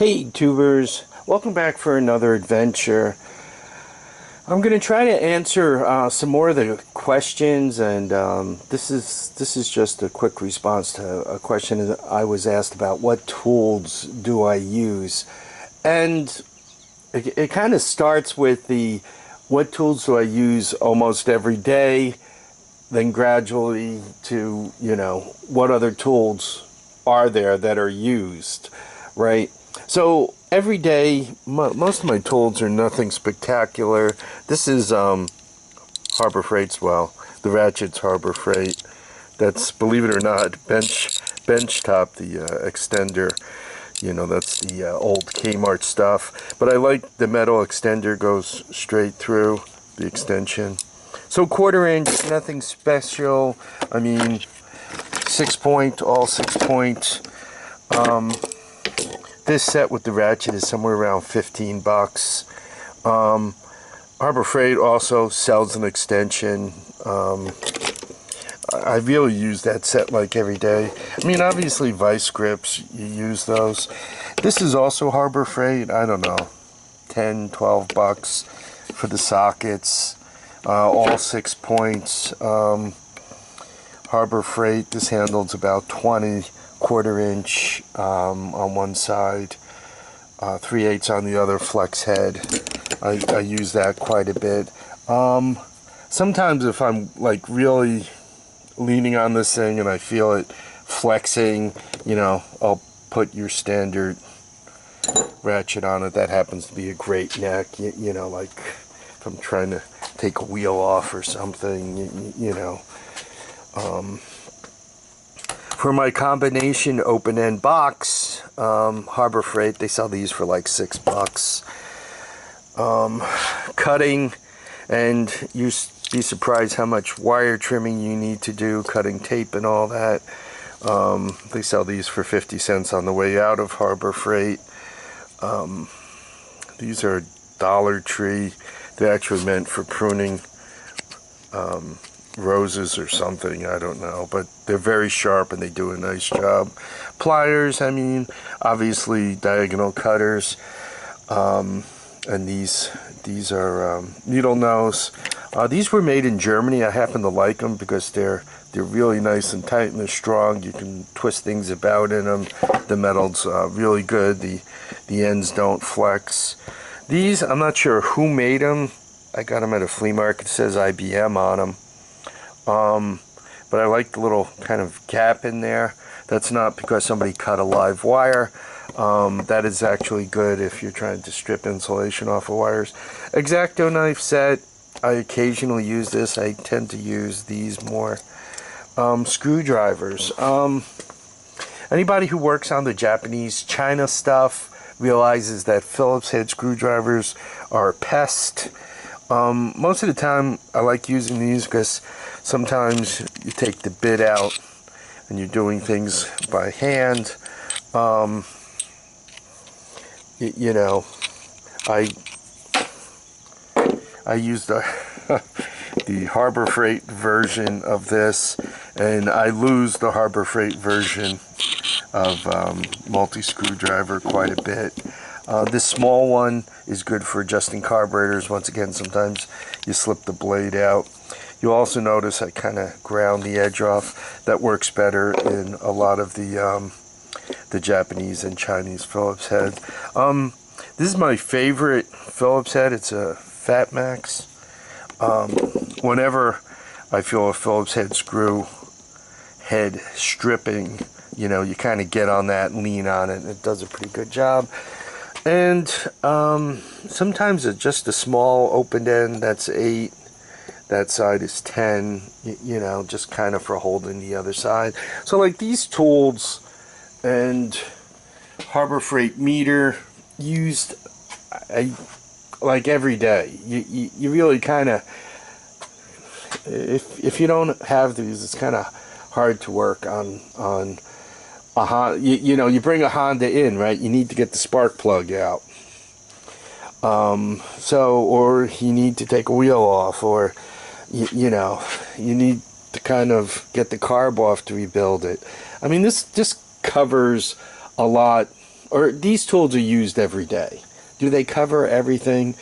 Hey tubers, welcome back for another adventure. I'm going to try to answer some more of the questions, and this is just a quick response to a question that I was asked about what tools do I use. And it kind of starts with the what tools do I use almost every day, then gradually to, what other tools are there that are used, right? So every day, most of my tools are nothing spectacular. This is Harbor Freight's, well, the Ratchets Harbor Freight. That's, believe it or not, bench top, the extender. That's the old Kmart stuff. But I like the metal extender, goes straight through the extension. So 1/4 inch, nothing special. I mean, 6-point, all 6-point. This set with the ratchet is somewhere around $15. Harbor Freight also sells an extension. I really use that set like every day. I mean, obviously vice grips, you use those. This is also Harbor Freight. I don't know, $10-12 for the sockets. All 6 points. Harbor Freight, this handle's about 20, 1/4 inch on one side, 3/8 on the other, flex head. I use that quite a bit. Sometimes if I'm like really leaning on this thing and I feel it flexing, I'll put your standard ratchet on it. That happens to be a great neck, like if I'm trying to take a wheel off or something, For my combination open-end box, Harbor Freight, they sell these for like $6. Cutting, and you'd be surprised how much wire trimming you need to do, cutting tape and all that. They sell these for 50 cents on the way out of Harbor Freight. These are Dollar Tree. They're actually meant for pruning roses or something, I don't know, but they're very sharp and they do a nice job. Pliers, I mean, obviously diagonal cutters, and these are needle nose. These were made in Germany. I happen to like them because they're really nice and tight and they're strong. You can twist things about in them. The metal's really good. The ends don't flex. These, I'm not sure who made them. I got them at a flea market. It says IBM on them. But I like the little kind of gap in there. That's not because somebody cut a live wire. That is actually good if you're trying to strip insulation off of wires. X-Acto knife set. I occasionally use this. I tend to use these more. Screwdrivers. Anybody who works on the Japanese China stuff realizes that Phillips Head screwdrivers are a pest. Most of the time I like using these because sometimes you take the bit out and you're doing things by hand. I use the the Harbor Freight version of this, and I lose the Harbor Freight version of multi-screwdriver quite a bit. This small one is good for adjusting carburetors. Once again, sometimes you slip the blade out. You'll also notice I kind of ground the edge off. That works better in a lot of the Japanese and Chinese Phillips heads. This is my favorite Phillips head. It's a Fat Max. Whenever I feel a Phillips head screw head stripping, you kind of get on that and lean on it, and it does a pretty good job. And sometimes it's just a small open end. That's 8. That side is 10. Just kind of for holding the other side. So like these tools and Harbor Freight meter used like every day. You really kind of, if you don't have these, it's kind of hard to work on a Honda. You bring a Honda in, right? You need to get the spark plug out. Or you need to take a wheel off, or you need to kind of get the carb off to rebuild it. I mean, this just covers a lot or these tools are used every day. Do they cover everything?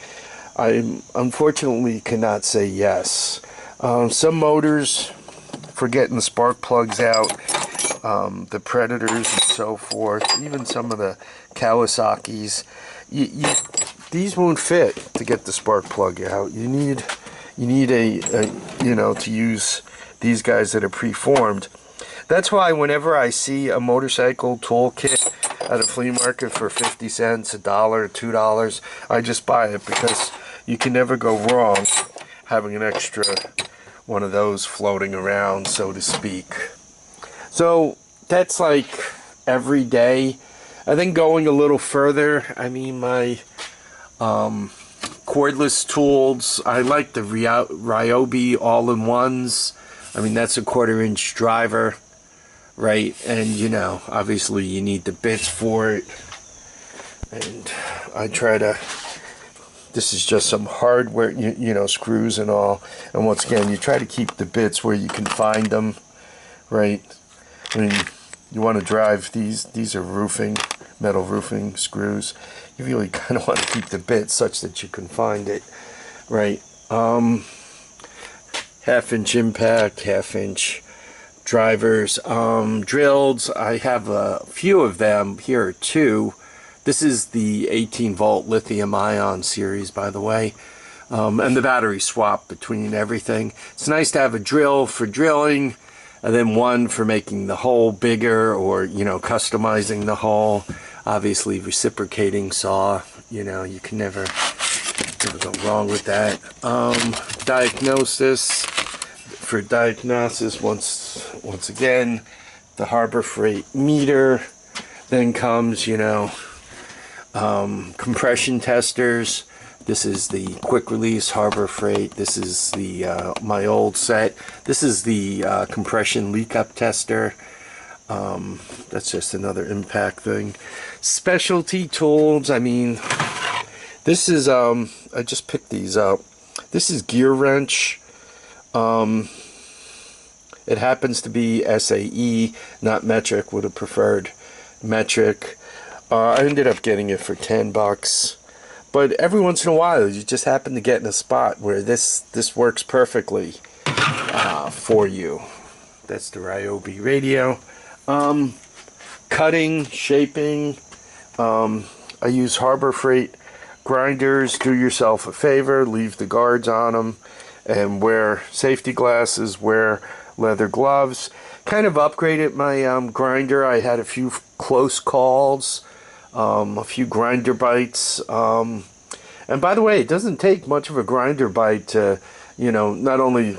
I unfortunately cannot say yes. Some motors, for getting the spark plugs out, the Predators and so forth, even some of the Kawasaki's, these won't fit to get the spark plug out. You need to use these guys that are preformed. That's why whenever I see a motorcycle toolkit at a flea market for 50 cents, $1, $2, I just buy it, because you can never go wrong having an extra one of those floating around, so to speak. So that's like every day. I think going a little further, I mean, my Cordless Tools, I like the Ryobi all-in-ones. I mean, that's a 1/4-inch driver, right? And you know, obviously you need the bits for it. And I try to, this is just some hardware, you know, screws and all. And once again, you try to keep the bits where you can find them, right? I mean, you want to drive these are roofing, metal roofing screws. You really kind of want to keep the bit such that you can find it, right? 1/2-inch impact, 1/2-inch drivers, drills. I have a few of them. Here are two. This is the 18-volt lithium-ion series, by the way, and the battery swap between everything. It's nice to have a drill for drilling, and then one for making the hole bigger, or, you know, customizing the hole. Obviously, reciprocating saw, you know, you can never go wrong with that. Diagnosis. For diagnosis, once again, the Harbor Freight meter. Then comes, you know, compression testers. This is the quick release Harbor Freight. This is the my old set. This is the compression leak up tester. That's just another impact thing. Specialty tools. I mean, this is I just picked these up. This is gear wrench. It happens to be SAE, not metric. Would have preferred metric. I ended up getting it for $10. But every once in a while, you just happen to get in a spot where this works perfectly for you. That's the Ryobi radio. Cutting, shaping. I use Harbor Freight grinders. Do yourself a favor, leave the guards on them, and wear safety glasses, wear leather gloves. Kind of upgraded my grinder. I had a few close calls, a few grinder bites. And by the way, it doesn't take much of a grinder bite to, you know, not only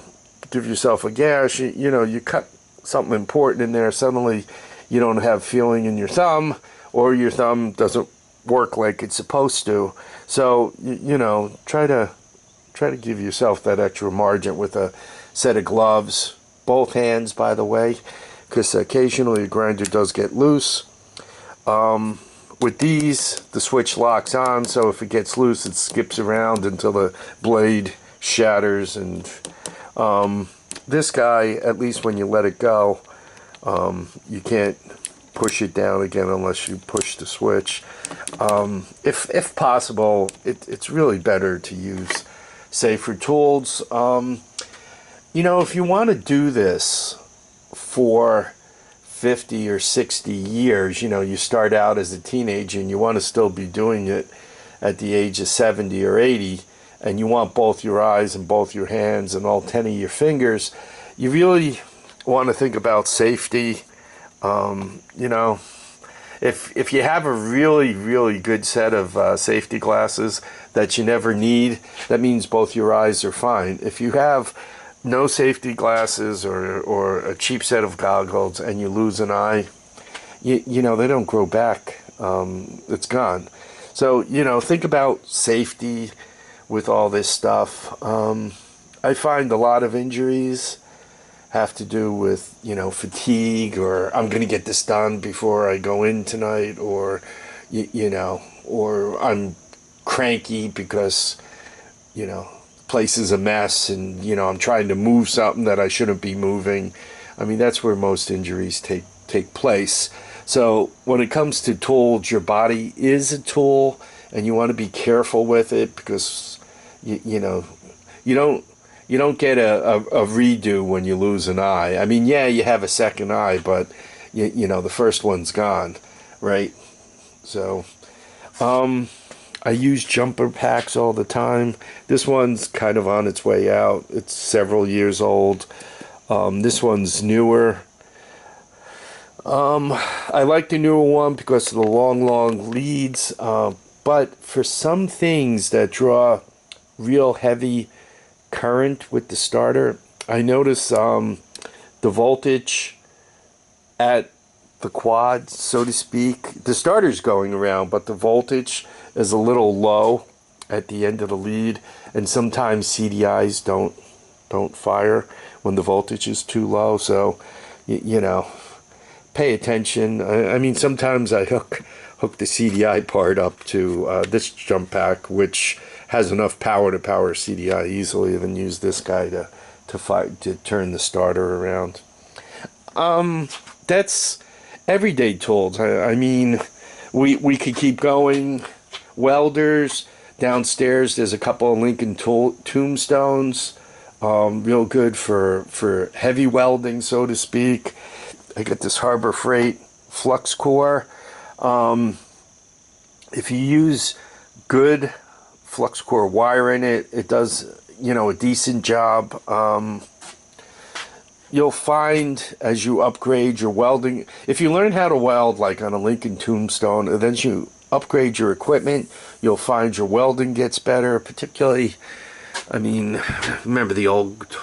give yourself a gash, you know, you cut something important in there, suddenly you don't have feeling in your thumb, or your thumb doesn't work like it's supposed to. So, you know, try to give yourself that extra margin with a set of gloves. Both hands, by the way, because occasionally a grinder does get loose. With these, the switch locks on, so if it gets loose, it skips around until the blade shatters. And this guy, at least when you let it go, you can't push it down again unless you push the switch. If possible, it's really better to use safer tools. You know, if you want to do this for 50 or 60 years, you know, you start out as a teenager and you want to still be doing it at the age of 70 or 80, and you want both your eyes and both your hands and all 10 of your fingers, you really want to think about safety. You know, if you have a really good set of safety glasses that you never need, that means both your eyes are fine. If you have no safety glasses or a cheap set of goggles and you lose an eye, you know, they don't grow back. It's gone. So, you know, think about safety with all this stuff. I find a lot of injuries have to do with, you know, fatigue, or I'm going to get this done before I go in tonight, or, you know, or I'm cranky because, you know, place is a mess and, you know, I'm trying to move something that I shouldn't be moving. I mean, that's where most injuries take place. So when it comes to tools, your body is a tool, and you want to be careful with it because you know you don't get a redo when you lose an eye. I mean, yeah, you have a second eye, but you know the first one's gone, right? So I use jumper packs all the time. This one's kind of on its way out. It's several years old. This one's newer. I like the newer one because of the long leads. But for some things that draw real heavy current with the starter, I notice the voltage at the quad, so to speak, the starter's going around, but the voltage is a little low at the end of the lead, and sometimes CDIs don't fire when the voltage is too low. So you know, pay attention. I mean, sometimes I hook the CDI part up to this jump pack, which has enough power to power CDI easily, and then use this guy to turn the starter around. That's everyday tools. I mean, we could keep going. Welders downstairs. There's a couple of Lincoln tombstones, real good for heavy welding, so to speak. I got this Harbor Freight flux core. If you use good flux core wire in it, it does, you know, a decent job. You'll find as you upgrade your welding, if you learn how to weld like on a Lincoln tombstone, and then you upgrade your equipment, you'll find your welding gets better. Particularly, I mean, remember the old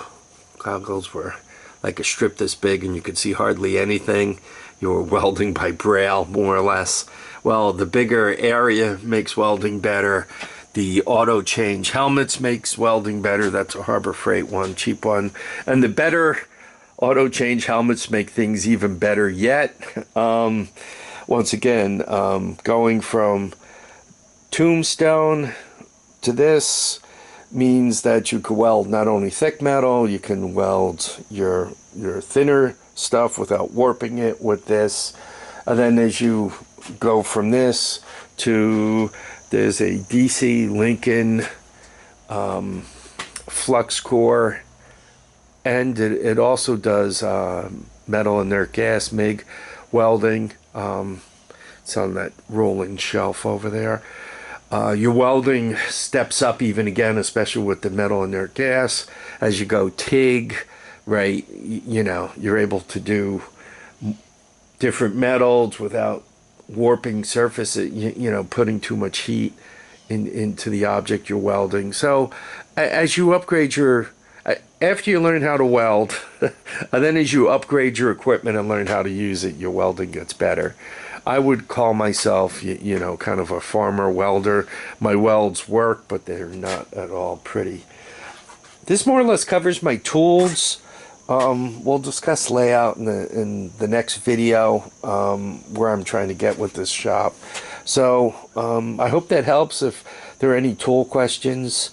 goggles were like a strip this big and you could see hardly anything. You were welding by braille, more or less. Well, the bigger area makes welding better. The auto change helmets makes welding better. That's a Harbor Freight one, cheap one. And the better auto change helmets make things even better yet. Once again, going from tombstone to this means that you can weld not only thick metal, you can weld your thinner stuff without warping it with this. And then as you go from this to, there's a DC Lincoln flux core, and it also does metal inert gas MIG welding. It's on that rolling shelf over there. Your welding steps up even again, especially with the metal inert gas. As you go TIG, right, you know, you're able to do different metals without warping surfaces, you know, putting too much heat into the object you're welding. So as you upgrade your, after you learn how to weld, and then as you upgrade your equipment and learn how to use it, your welding gets better. I would call myself, you know, kind of a farmer welder. My welds work, but they're not at all pretty. This more or less covers my tools. We'll discuss layout in the next video, where I'm trying to get with this shop. So I hope that helps. If there are any tool questions,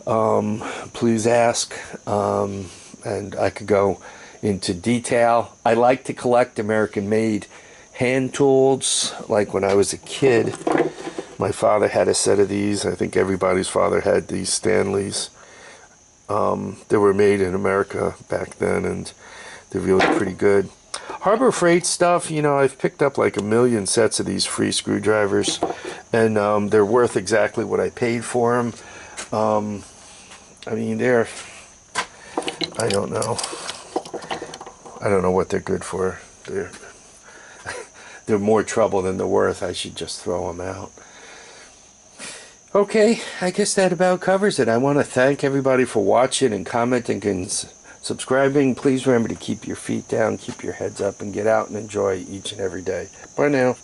please ask, and I could go into detail. I like to collect American-made hand tools. Like when I was a kid, my father had a set of these. I think everybody's father had these Stanleys. They were made in America back then, and they're really pretty good. Harbor Freight stuff, you know, I've picked up like 1 million sets of these free screwdrivers, and they're worth exactly what I paid for them. I mean, I don't know what they're good for. They're more trouble than they're worth. I should just throw them out. Okay, I guess that about covers it. I want to thank everybody for watching and commenting and subscribing. Please remember to keep your feet down, keep your heads up, and get out and enjoy each and every day. Bye now.